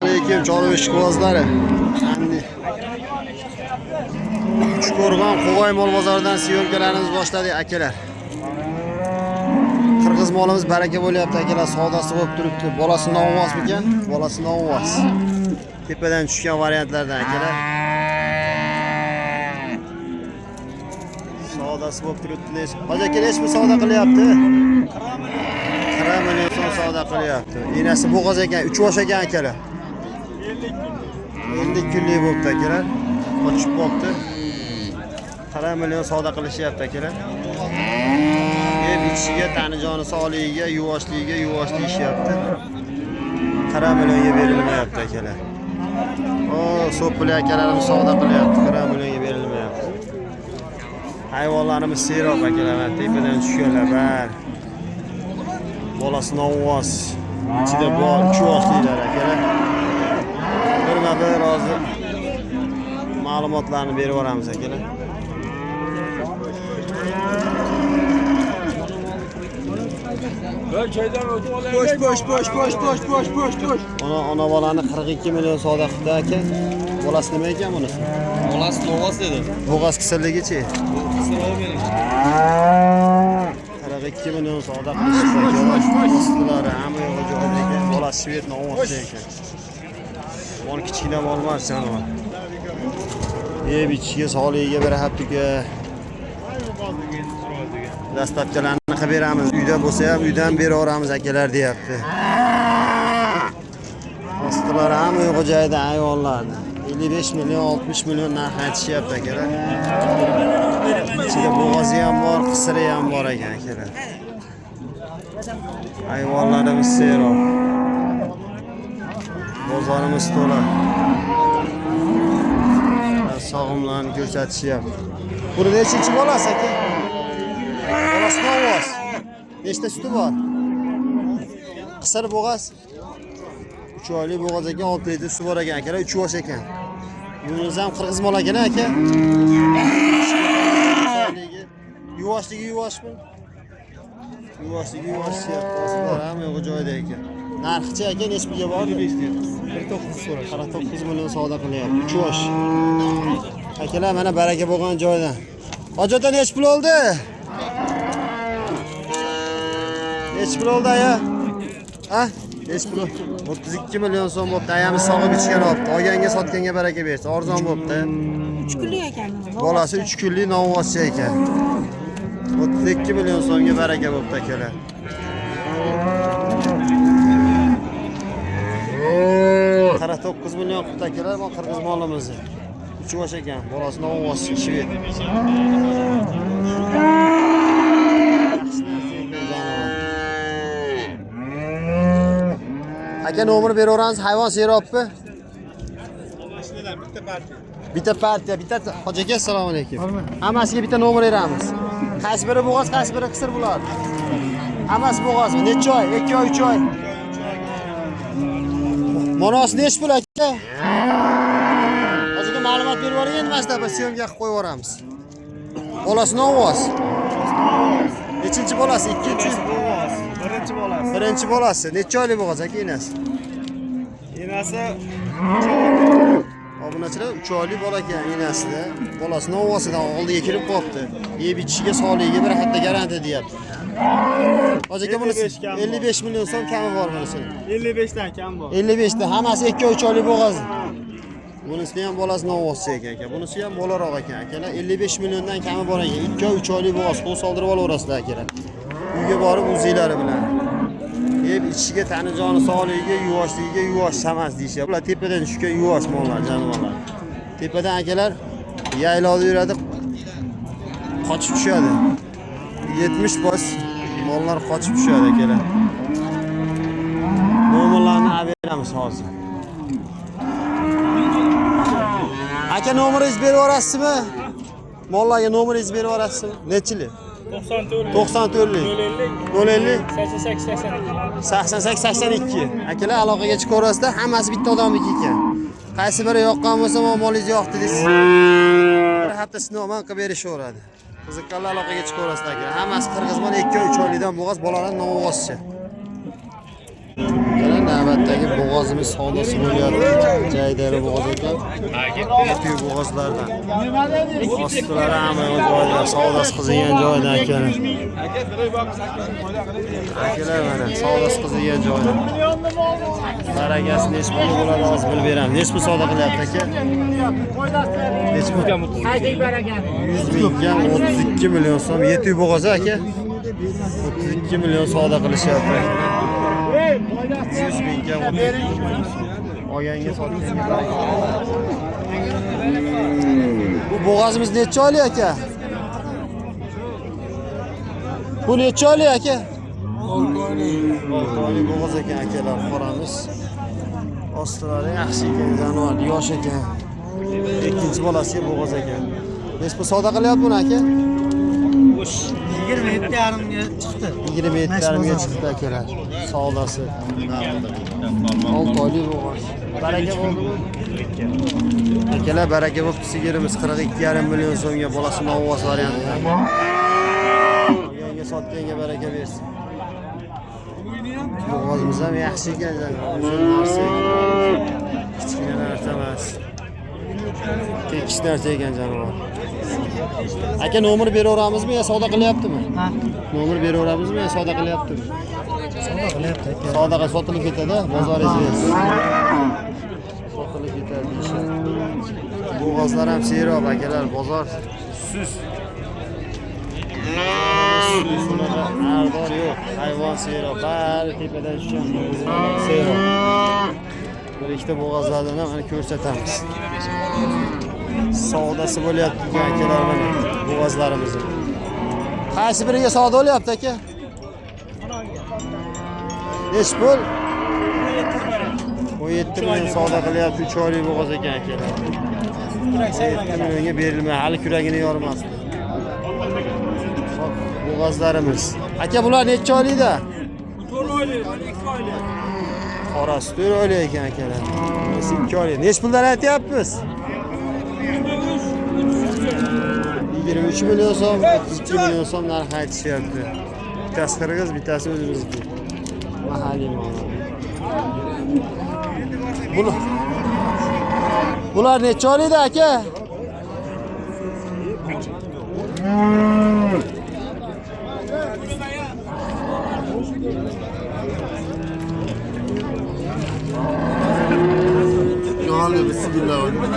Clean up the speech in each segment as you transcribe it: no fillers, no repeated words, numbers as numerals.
Aleyküm Çorlu işqibozlari. Uchko'rg'on Qo'g'ay mol bozoridan syomkalarimizni boshladik akalar. Qirg'iz molimiz baraka bo'lyapti akalar, savdosi bo'lib turibdi. Bolasi novvosmikan? Bolasi novvos. Tepadan tushgan variantlardan akalar. Savdosi bo'lib turibdi. Hoji aka nechta savdo qilyapti? 40 million so'm savdo qilyapti. Enasi bo'g'oz ekan, 3 yosh ekan akalar. 50 kunlik bo'libdi akalar. Ochib bo'libdi. 40 million savdo qilishyapti akalar. Yeb ichiga, tanijoni sog'ligiga, yuvoshligiga yuvosh deyishyapti. 40 millionga berilmayapti akalar. So'pli akalarimiz savdo qilyapti, 40 millionga berilmayapti. Hayvonlarimiz serob akalar, tepadan tushganlar bar. Bolasi novvos. Ichida bor 3 yoshlilar akalar. Bir hozir ma'lumotlarni berib yuboramiz akalar. Bosh. Ona bolani 42 million savdo qildi aka. Bolasi nima ekan bunisi? Bolasi novvos dedi. Bo'g'oz kisirligichi? Kisir olmaylik. 42 million savdo qilishdi. Ustilari hamma yo'g'i joyida ekan. Bolasi shved novvos ekan. Mol kichkina mol emas janob. Yeb ichiga sog'ligiga berahapti-ku. Dastlabkilarni qilib beramiz. Uyda bo'lsa ham uydan beraveramiz akalar deyapti. Ostilari hamma yo'q joyida hayvonlarni. 55 million, 60 million narx aytishyapti akalar. Ichida bo'g'ozi ham bor, qisiri ham bor ekan akalar. Hayvonlarimiz serob. Bozorimiz to'la. Sog'imlarni ko'rsatishyapti. Buni nechinchi bolasi aka? Bolasi novvos. Nechta suti bor? Qisir bo'g'oz. 3 oylik bo'g'oz ekan, 6 litr suti bor ekan akalar, 3 yosh ekan. Bunisi ham qirg'iz mol ekan aka. Yuvoshligi yuvoshmi? Yuvoshligi yuvoshiyapti. Oslar ham yo'q joyida ekan. Narxchi aka nechga bor? 49 so'rash. 49 million savdo qilyapti. 3 yosh. Akalar mana baraka bo'lgan joydan. Hojiota nech pul oldi? Nech pul oldi aya? Ha? Nech pul? 32 million so'm bo'pti. Ayamiz sog'ib ichgan olibdi. Olganga sotganga baraka bersin. Arzon bo'pti. 3 kunlik ekan. Bolasi 3 kunlik novvoscha ekan. 32 million so'mga baraka bo'pti akalar. Qara 9 million qildi akalar, bu qirg'iz molimiz. 3 yosh ekan, bolasi novvos shved. Aka nomer beraveramiz, hayvon serobmi? Bitta partiya, bitta hoji aka assalomu alaykum. Hammasiga bitta nomer beramiz. Qaysi biri bo'g'oz, qaysi biri qisir bo'ladi? Hammasi bo'g'ozmi? Necha oy? 2 oy, 3 oy. Monos nech pul aka? Hozirga ma'lumot berib yuboring, nimasidan biz syomka qilib qo'yib yuboramiz. Bolasi novvos. Nechinchi bolasi? Ikkinchi Bo'g'oz. Birinchi bolasi. Birinchi bolasi. Necha oylik bo'g'oz aka enasi? Enasi Obunachilar 3 oylik bola ekan enasida. Bolasi novvosidan oldiga kirib qolibdi. Yeb ichishiga sog'ligiga bir hafta garantiya deyapti. Hozir aka bunisi 55 million so'm kami bor bunisi. 55 dan kam bor. 55 ta hammasi 2-3 oylik bo'g'oz. Bunisi ham bolasi novvoscha ekan aka. Bunisi ham bolaroq ekan akalar. 55 milliondan kami bor ekan. 2-3 oylik bo'g'oz. Qo'l soldirib olaverasizlar akalar. Uyga borib o'zingizlar bilan. Yeb ichiga tanijoni sog'ligiga, yuvoshligiga yuvosh samas deyishyapti. Bular tepadan tushgan yuvosh mollar, jonivorlar. Tepadan akalar yaylovda yuradi, qochib tushadi. 70% mollar qochib tushadi akalar. Nomerlarni beramiz hozir. Aka nomeringizni berib yuborasizmi? Mollarga nomeringizni berib yuborasizmi? Nechili? 94lik 050 88 82. Akalar aloqaga chiqaverasizda, hammasi bitta odamniki ekan. Qaysi biri yoqqan bo'lsa, molingiz yoqdi desiz. Bir hafta sinovman qilib berishaveradi. Qiziqqanlar aloqaga chiqaverasizlar akalar. Hammasi qirg'iz mol 2-3 oylikdan bo'g'oz, bolalar novvoscha. Yana navbatdagi bo'g'ozimiz savdosi bo'lyapti. Jaydari bo'g'oz ekan. Kuy bo'g'ozlardan. Ostlari hamma joyda, savdosi qizigan joyda akalar. Akalar mana savdosi qizigan joyda. Barakasi necha pul bo'ladi hozir bilib beraman. Necha pul savdo qilyapti aka? Necha pul? 100 mingga 32 million so'm. 7 bo'g'oz aka. 32 million savdo qilishyapti. 100 mingga 32 million. Olganga sotishga. Bu bo'g'ozimiz necha oylik aka? Bu necha oylik aka? 6 oylik bo'g'oz ekan akalar, qoramiz. Ostlari yaxshi ekan, jonivor, yosh ekan. Ikkinchi bolasiga bo'g'oz ekan. Necha pul savdo qilyapti buni aka? 27,5 chiqdi. 27,5 chiqdi akalar. Savdosi. 6 oylik bo'g'oz. Baraka bo'ldimi? Akalar baraka bo'libdi, sigirimiz 42,5 million so'mga bolasi novvos variantda. Yanga sotganga baraka bersin. Bo'g'ozimiz ham yaxshi ekan, narsa. Kichkina narsa emas. Tekis narsa ekan jonivor. Aka nomer beraveramizmi yo savdo qilyaptimi? Ha. Nomer beraveramizmi yo savdo qilyaptimi? Savdo qilyapti aka. Savdoga sotilib ketadi, bozoringiz. Sotilib ketadi deyishadi. Bo'g'ozlar ham serob akalar, bozor sus. Sunaqa ardor yo'q, hayvon serob, bari tepadan tushgan serob. Bir ikkita bo'g'ozlardan ham mana ko'rsatamiz. Savdosi bo'lyapti akalar mana bo'g'ozlarimiz. Qaysi biriga savdo bo'lyapti aka? Necha pul? 17 million savdo qilyapti, 3 oylik bo'g'oz ekan akalar. 17 millionga berilmay, hali kuragini yormasdi. Bo'g'ozlarimiz. Aka bular necha oylikda? 4 oylik, 2 oylik. Qorasi 4 oylik ekan akalar. Bunisi 2 oylik. Necha puldan aytyapmiz? 23 million so'm, 32 million so'm narx aytishyapti. Bittasi qirg'iz, bittasi o'zimizniki. Mahalliy mol. Bular necha oylikda aka?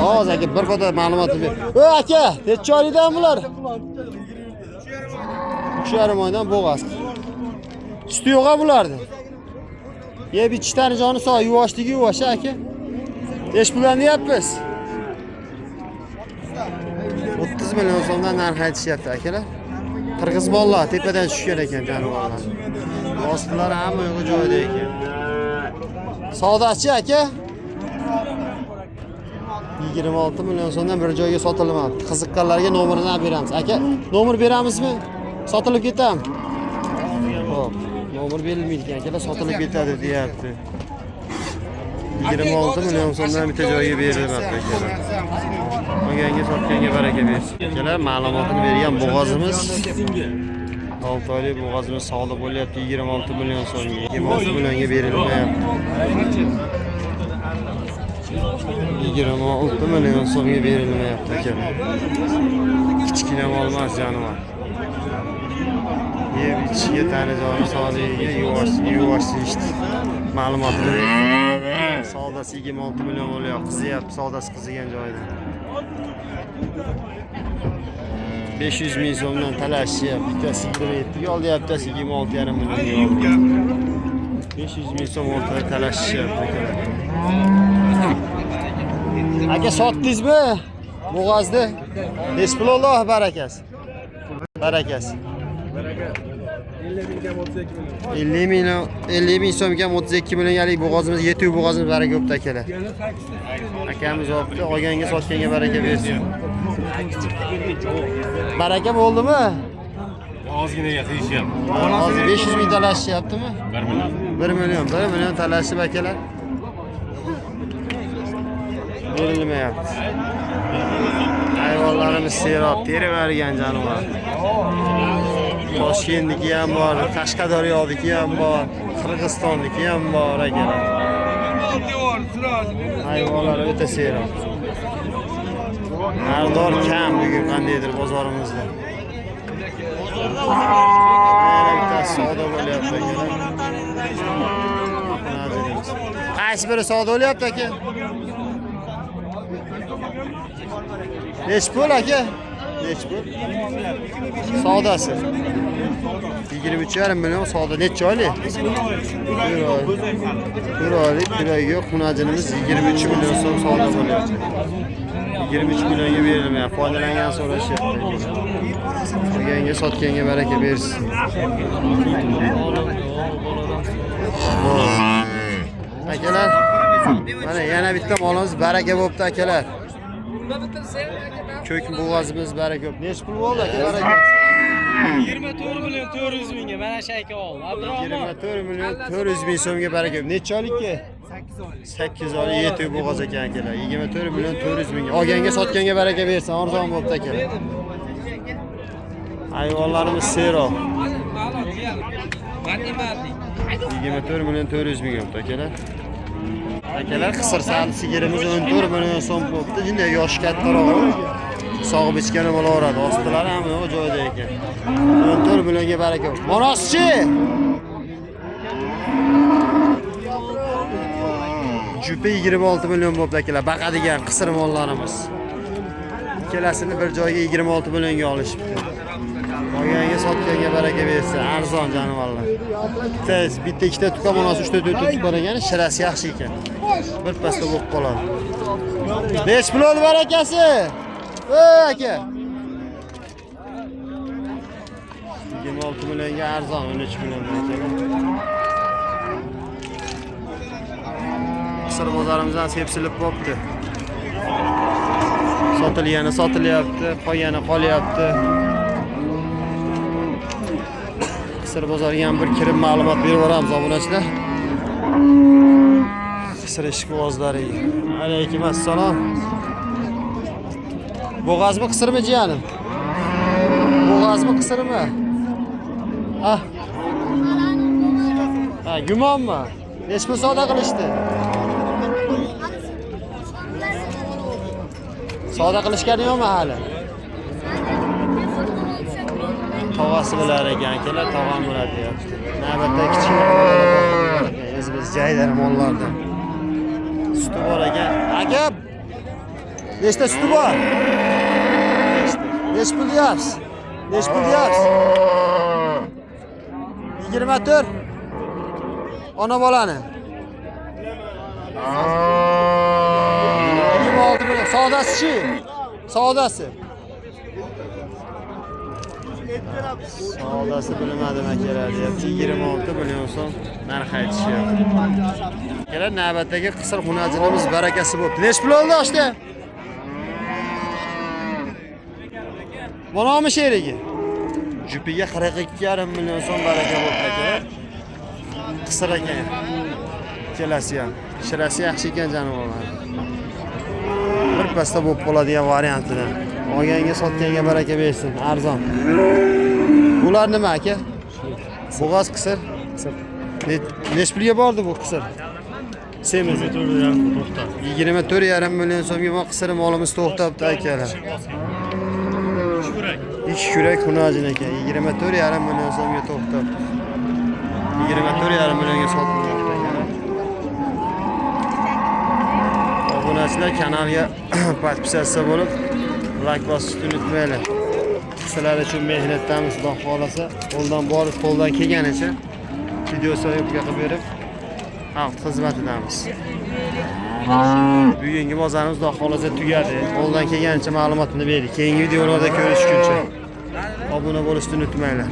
Hozir aka bir qator ma'lumot ber. O aka, necha oylikdan bular? 3,5 oydan bo'g'az. Suti yo'q-a bularni. Yeb ichishdan joni sog', yuvoshligi yuvosh aka. Necha puldan deyapmiz? 30 million so'mdan narx aytishyapti akalar. Qirg'iz bolalar tepadan tushgan ekan jonivorlar. Ostlari hamma yo'q joyida ekan. Savdochi aka 26 million so'mdan bir joyga sotilmoqda. Qiziqqanlarga nomerini beramiz. Aka, nomer beramizmi? Sotilib ketami? Xo'p, nomer berilmaydi ekan, akalar sotilib ketadi deyapti. 26 million so'mdan bitta joyga berilmoqda akalar. Olganga sotganga baraka bersin. Akalar, ma'lumotini bergan bo'g'ozimiz 6 oylik bo'g'ozimiz savdo bo'lyapti 26 million so'mga. 26 millionga berilmayapti. 26 million so'mga berilmayapti akalar. Kichkina mol emas jonivor. Yeb ichiga tani joni sog'ligiga yuvosh ishdi. Ma'lumotini berdi. Savdosi 26 million bo'lyapti. Qizyapti, savdosi qizigan joyda. 500 ming so'mdan talashyapti. Bittasi 27 ga olyapti, bittasi 26,5 millionga oldi. 500 ming so'm o'rtada talashyapti akalar. Aka sotdingizmi? Bo'g'ozni. Necha pul oldi barakasi? Barakasi. 50 ming so'mga 32 millionlik bo'g'ozimiz, 7 bo'g'ozimiz baraka bo'pti akalar. Akamiz olibdi, olganga sotganga baraka bersin. Baraka bo'ldimi? Ozginaga qilishyapti. Hozir 500 ming talashyaptimi? 1 million talashib akalar. Berilmayapti. Hayvonlarimiz serob, terib bergan jonivor. Toshkentniki ham bor, Qashqadaryoniki ham bor. Qirg'izistonniki ham bor akalar. Hayvonlar o'ta seroq. Nardor kam bugun qandaydir bozorimizda. Yana bittasi savdo bo'lyapti akalar. Qaysi biri savdo bo'lyapti aka? Nechi pul aka? Nechi pul? Savdosi. 23,5 million savdo. Necha oylik? 1 oylik, 1 oyga xunajinimiz 23 million so'm savdo bo'lyapti. 23 millionga berilmayapti. Foydalangan so'rashyapti. Olganga sotganga baraka bersin. Akalar, mana yana bitta molimiz baraka bo'pti akalar. Ko'k bo'g'azimiz baraka bo'pti. Necha pul bo'ldi aka baraka? 24 million 400 mingga mana shu aka oldi. Abdurahmon. 24 million 400 ming so'mga baraka bo'pti. Necha oylikka? 8 oylik yetib bo'g'az ekan akalar. 24 million 400 mingga. Olganga sotganga baraka bersin. Arzon bo'pti akalar. Hayvonlarimiz seroq. 24 million 400 ming bo'pti akalar. Akalar qisir sal sigirimiz 14 million so'm bo'pti. Jinday yosh kattaroq. Sog'ib ichgani bo'laveradi. Ostilari ham yo'q joyida ekan. 14 millionga baraka bo'pti. Monoschi! Jupi 26 million bo'pti akalar. Baqadigan qisir mollarimiz. Ikkalasini bir joyga 26 millionga olishibdi. Olganga sotganga baraka bersin. Arzon jonivorlar. Bitta ikkita tuqa monosi 3 ta 4 ta tuqa ekan, shirasi yaxshi ekan. Bir pasda bo'lib qoladi. 5 million barakasi. Ey aka. 26 millionga arzon, 13 million akalar. Qisir bozorimizdan sepsilib qopti. Sotilyapti, qolgani qolyapti. Qisir bozoriga ham bir kirib ma'lumot berib yuboramiz obunachilar. Qisir eshik ovozlariga. Alaykum assalom. Bo'g'azmi qisirmi jiyanim? Bo'g'azmi qisirmi? Ha, gumonmi? Necha pul savdo qilishdi? Savdo qilishgani yo'qmi hali? Tog'asi bilar ekan, akalar, tog'am bilar deyapti. Navbatda kichkina biz jaydar mollardan. Suti bor ekan. Aka, nechta suti bor? Nech pul deyapsiz? Nech pul deyapsiz? 24. Ona bolani. 26 million. Savdosi-chi? Savdosi. Savdosi bilmadim akalar deyapti. 26 million so'm narx aytishyapti. Akalar, navbatdagi qisir xunajinimiz barakasi bo'pti. Nech pul oldi oshda? Manami sherigi. Jupiga 42,5 million so'm baraka bo'pti akalar. Qisir ekan. Kelasi ham. Shirasi yaxshi ekan jonivorlar. Bir pasda bo'lib qoladigan variantidan. Olganga sotganga baraka bersin. Arzon. Bular nima aka? Bo'g'oz qisir. Nech pulga bordi bu qisir? Semiz 24,5 million so'mga bu qisir molimiz to'xtabdi akalar. İki kurak xunajin ekan. 24,5 million so'mga to'xtabdi. 24,5 millionga sotilmoqda ekan. Obunachilar kanalga podpisatsiya bo'lib, like bosishni unutmanglar. Sizlar uchun mehnatdamiz, Xudo xolasa, qo'ldan borib, qo'ldan kelganicha video sayoqqa qilib berib, xalq xizmatidamiz. Bugungi bozorimiz Xudo xolasa tugadi. Qo'ldan kelganicha ma'lumotni berdik. Keyingi videolarda ko'rishguncha obuna bo'lishni unutmanglar.